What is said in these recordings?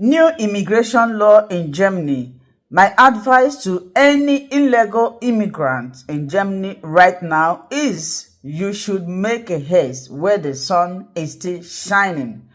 New immigration law in Germany. My advice to any illegal immigrant in Germany right now is you should make a haste where the sun is still shining.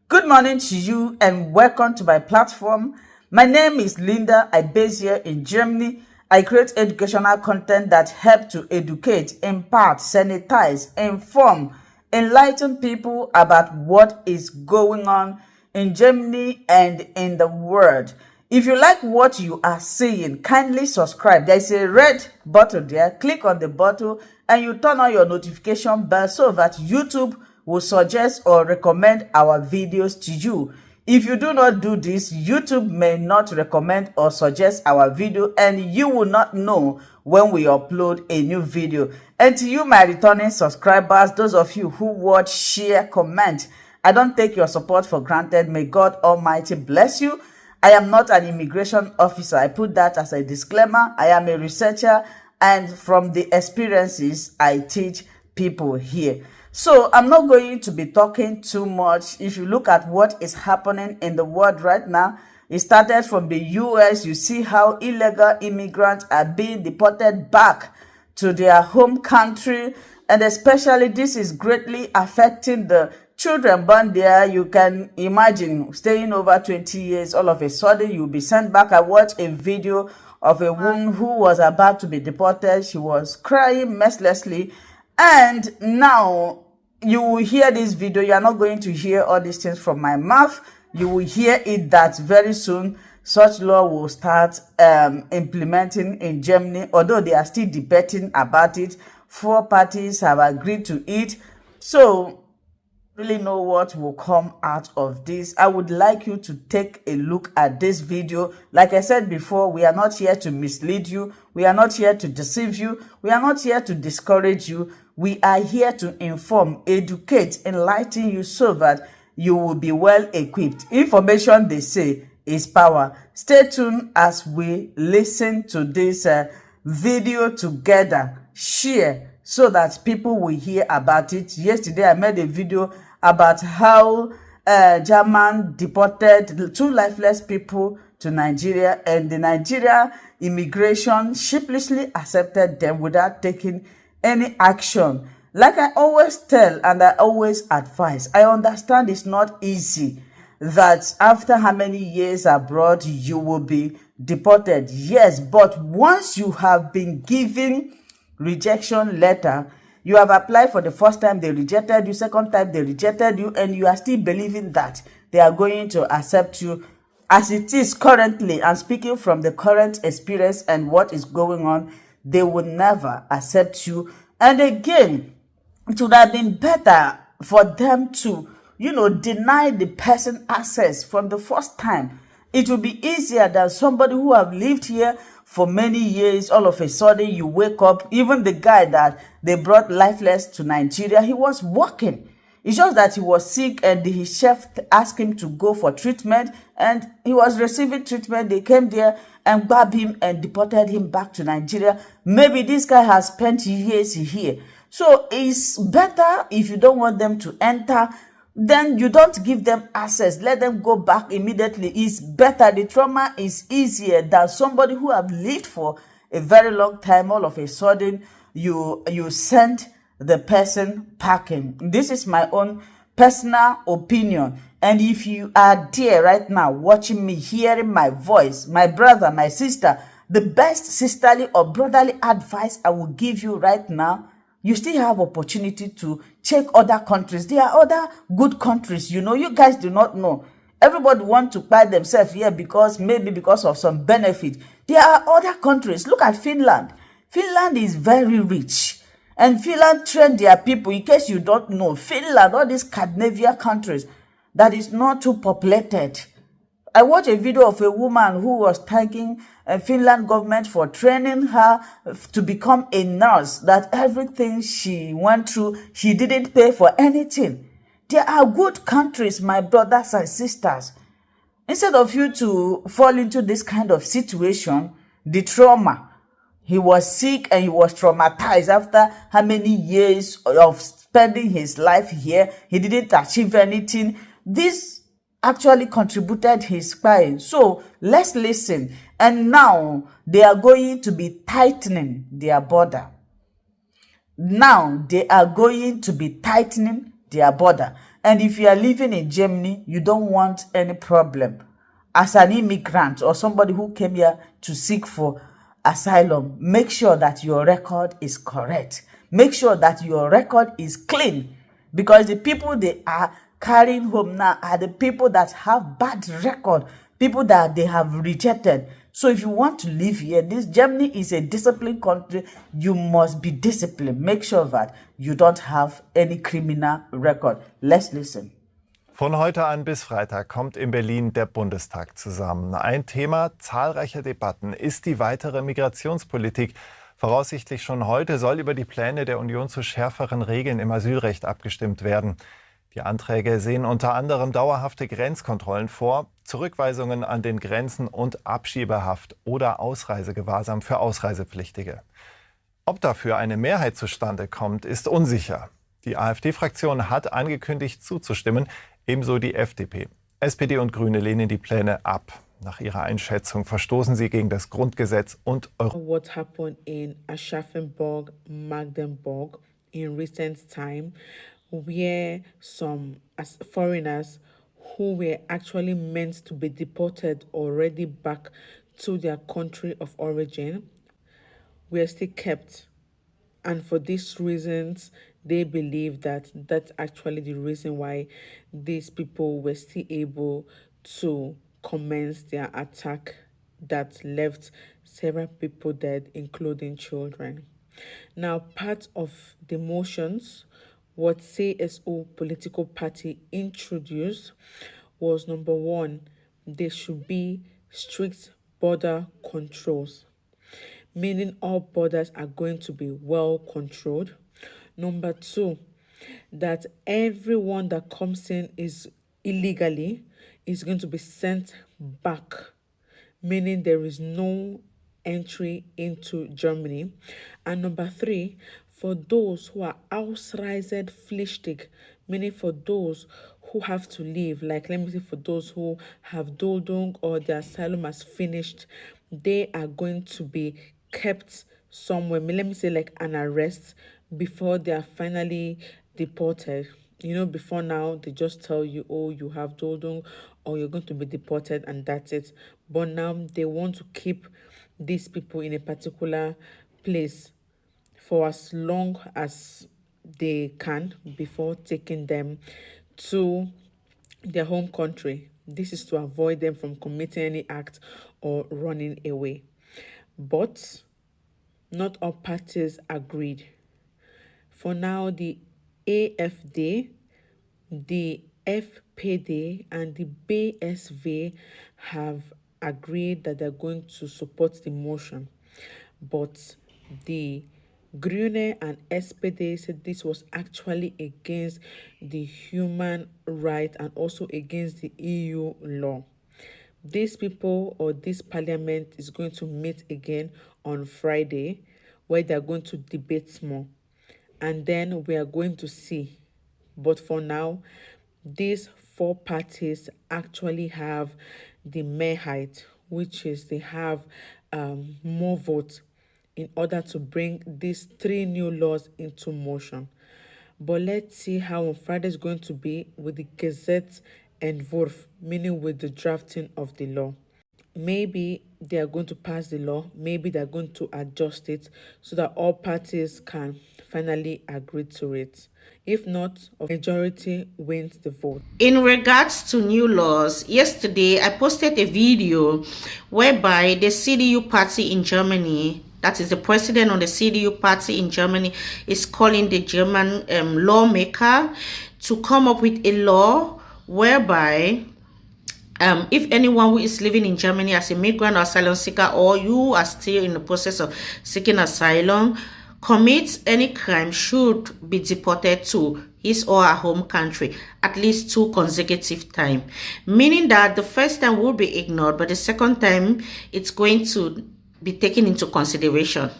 Good morning to you and welcome to my platform. My name is Linda. I base here in Germany. I create educational content that help to educate, impart, sanitize, inform, enlighten people about what is going on in Germany and in the world. If you like what you are seeing, kindly subscribe. There is a red button there. Click on the button and you turn on your notification bell so that YouTube will suggest or recommend our videos to you. If you do not do this, YouTube may not recommend or suggest our video and you will not know when we upload a new video. And to you, my returning subscribers, those of you who watch, share, comment, I don't take your support for granted. May God Almighty bless you. I am not an immigration officer. I put that as a disclaimer. I am a researcher, and from the experiences, I teach people here. So I'm not going to be talking too much. If you look at what is happening in the world right now, it started from the US. You see how illegal immigrants are being deported back to their home country. And especially this is greatly affecting the children born there. You can imagine staying over 20 years, all of a sudden you'll be sent back. I watched a video of a woman who was about to be deported. She was crying mercilessly. And now you will hear this video. You are not going to hear all these things from my mouth. You will hear it that very soon such law will start implementing in Germany, although they are still debating about it. 4 parties have agreed to it. So really know what will come out of this. I would like you to take a look at this video. Like I said before, we are not here to mislead you. We are not here to deceive you. We are not here to discourage you. We are here to inform, educate, enlighten you so that you will be well equipped. Information, they say, is power. Stay tuned as we listen to this video together. Share so that people will hear about it. Yesterday, I made a video about how German deported 2 lifeless people to Nigeria, and the Nigeria immigration sheepishly accepted them without taking any action. Like I always tell and I always advise, I understand it's not easy that after how many years abroad you will be deported. Yes, but once you have been given rejection letter, you have applied for the first time, they rejected you, second time they rejected you, and you are still believing that they are going to accept you as it is currently. And speaking from the current experience and what is going on, they will never accept you. And again, it would have been better for them to, deny the person access from the first time. It will be easier than somebody who have lived here for many years. All of a sudden, you wake up. Even the guy that they brought lifeless to Nigeria, he was working. It's just that he was sick and his chef asked him to go for treatment and he was receiving treatment. They came there and grabbed him and deported him back to Nigeria. Maybe this guy has spent years here. So it's better if you don't want them to enter, then you don't give them access. Let them go back immediately. It's better. The trauma is easier than somebody who have lived for a very long time. All of a sudden, you send the person packing. This is my own personal opinion. And if you are there right now watching me, hearing my voice, my brother, my sister, the best sisterly or brotherly advice I will give you right now, you still have opportunity to check other countries. There are other good countries. You guys do not know. Everybody want to buy themselves here because of some benefit. There are other countries. Look at Finland. Finland is very rich. And Finland train their people. In case you don't know, Finland, all these Scandinavian countries that is not too populated. I watched a video of a woman who was thanking a Finland government for training her to become a nurse, that everything she went through, she didn't pay for anything. There are good countries, my brothers and sisters. Instead of you to fall into this kind of situation, the trauma, he was sick and he was traumatized after how many years of spending his life here. He didn't achieve anything. This actually contributed his spying. So let's listen. And now they are going to be tightening their border. Now they are going to be tightening their border. And if you are living in Germany, you don't want any problem. As an immigrant or somebody who came here to seek for asylum, make sure that your record is correct. Make sure that your record is clean. Because the people they are carrying home now are the people that have bad record, people that they have rejected. So if you want to live here, this Germany is a disciplined country. You must be disciplined. Make sure that you don't have any criminal record. Let's listen. Von heute an bis Freitag kommt in Berlin der Bundestag zusammen. Ein Thema zahlreicher Debatten ist die weitere Migrationspolitik. Voraussichtlich schon heute soll über die Pläne der Union zu schärferen Regeln im Asylrecht abgestimmt werden. Die Anträge sehen unter anderem dauerhafte Grenzkontrollen vor, Zurückweisungen an den Grenzen und Abschiebehaft oder Ausreisegewahrsam für Ausreisepflichtige. Ob dafür eine Mehrheit zustande kommt, ist unsicher. Die AfD-Fraktion hat angekündigt zuzustimmen, ebenso die FDP. SPD und Grüne lehnen die Pläne ab. Nach ihrer Einschätzung verstoßen sie gegen das Grundgesetz und What happened in Aschaffenburg, Magdeburg in recent time, where some foreigners who were actually meant to be deported already back to their country of origin were still kept. And for these reasons, they believe that that's actually the reason why these people were still able to commence their attack that left several people dead, including children. Now, part of the motions what CSO political party introduced was number one, there should be strict border controls, meaning all borders are going to be well controlled. Number two, that everyone that comes in is illegally is going to be sent back, meaning there is no entry into Germany. And number three, for those who are Ausreisepflichtig, meaning for those who have to leave, like let me say for those who have Duldung or their asylum has finished, they are going to be kept somewhere, let me say like an arrest before they are finally deported. You know, before now, they just tell you, oh, you have Duldung or you're going to be deported and that's it. But now they want to keep these people in a particular place for as long as they can before taking them to their home country. This is to avoid them from committing any act or running away. But not all parties agreed. For now, the AfD, the FPD, and the BSV have agreed that they're going to support the motion. But the Grüne and SPD said this was actually against the human right and also against the EU law. These people or this parliament is going to meet again on Friday where they're going to debate more. And then we are going to see. But for now, these four parties actually have the Mehrheit, which is they have more votes in order to bring these three new laws into motion. But let's see how on Friday is going to be with the Gazette Entwurf, meaning with the drafting of the law. Maybe they are going to pass the law, maybe they're going to adjust it so that all parties can finally agree to it. If not, a majority wins the vote. In regards to new laws, yesterday I posted a video whereby the CDU party in Germany, that is the president of the CDU party in Germany, is calling the German lawmaker to come up with a law whereby if anyone who is living in Germany as a migrant or asylum seeker, or you are still in the process of seeking asylum, commits any crime, should be deported to his or her home country at least 2 consecutive times. Meaning that the first time will be ignored, but the second time it's going to be taken into consideration.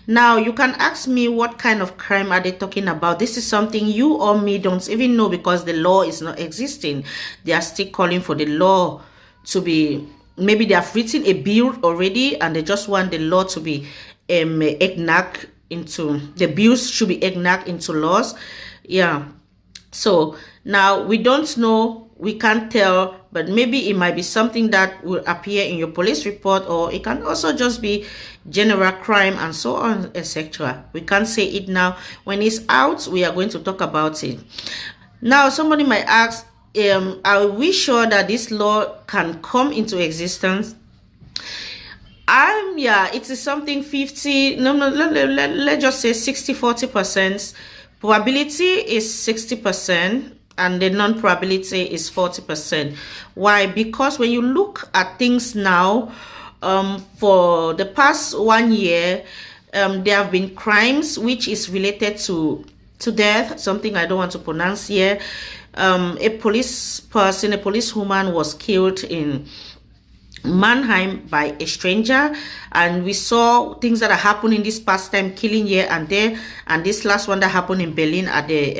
Now, you can ask me what kind of crime are they talking about. This is something you or me don't even know because the law is not existing. They are still calling for the law to be, maybe they have written a bill already and they just want the law to be enacted into, the bills should be enacted into laws. Yeah. So now we don't know, we can't tell, but maybe it might be something that will appear in your police report, or it can also just be general crime and so on, etc. We can't say it now. When it's out, we are going to talk about it. Now, somebody might ask, are we sure that this law can come into existence? Yeah, it is something 50, no, let's just say 60-40%. Probability is 60% and the non-probability is 40%. Why? Because when you look at things now, for the past 1 year, there have been crimes which is related to death, something I don't want to pronounce here. A policewoman was killed in Mannheim by a stranger, and we saw things that are happening this past time, killing here and there, and this last one that happened in Berlin at the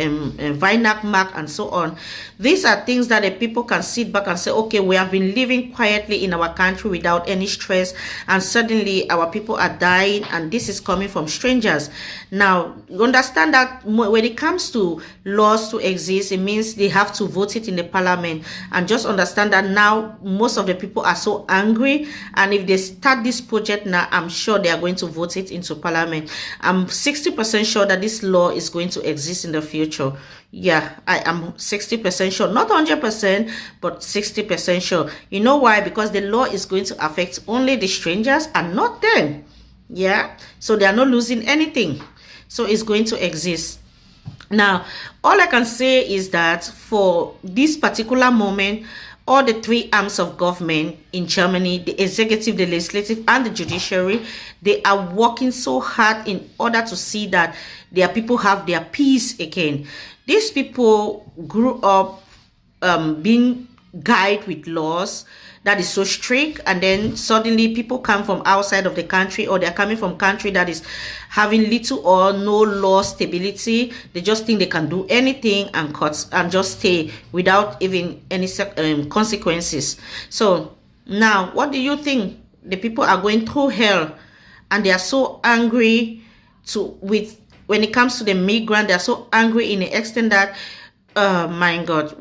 Weihnachtsmarkt and so on. These are things that the people can sit back and say, okay, we have been living quietly in our country without any stress, and suddenly our people are dying, and this is coming from strangers. Now, you understand that when it comes to laws to exist, it means they have to vote it in the parliament, and just understand that now most of the people are so angry, and if they start this project now, I'm sure they are going to vote it into parliament. I'm 60% sure that this law is going to exist in the future. Yeah, I am 60% sure, not 100%, but 60% sure. You know why? Because the law is going to affect only the strangers and not them. Yeah, so they are not losing anything. So it's going to exist. Now, all I can say is that for this particular moment, all the three arms of government in Germany, the executive, the legislative, and the judiciary, they are working so hard in order to see that their people have their peace again. These people grew up being guided with laws that is so strict, and then suddenly people come from outside of the country, or they're coming from country that is having little or no law stability. They just think they can do anything and just stay without even any consequences. So now, what do you think? The people are going through hell, and they are so angry when it comes to the migrant. They are so angry in the extent that, my God,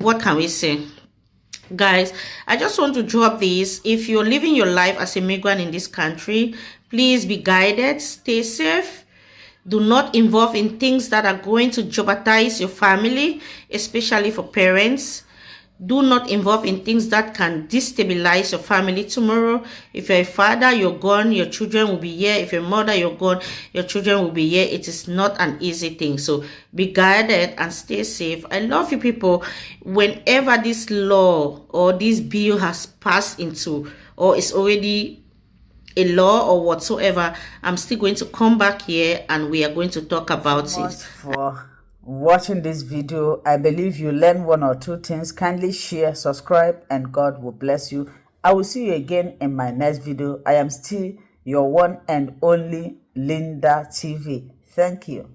what can we say? Guys, I just want to drop this. If you're living your life as a migrant in this country, please be guided, stay safe. Do not involve in things that are going to jeopardize your family, especially for parents. Do not involve in things that can destabilize your family tomorrow. If you're a father, you're gone, your children will be here. If you're a mother, you're gone, your children will be here. It is not an easy thing. So be guided and stay safe. I love you people. Whenever this law or this bill has passed into, or is already a law or whatsoever, I'm still going to come back here and we are going to talk about it. For watching this video, I believe you learned one or two things. Kindly share, subscribe, and God will bless you. I will see you again in my next video. I am still your one and only Linda TV. Thank you.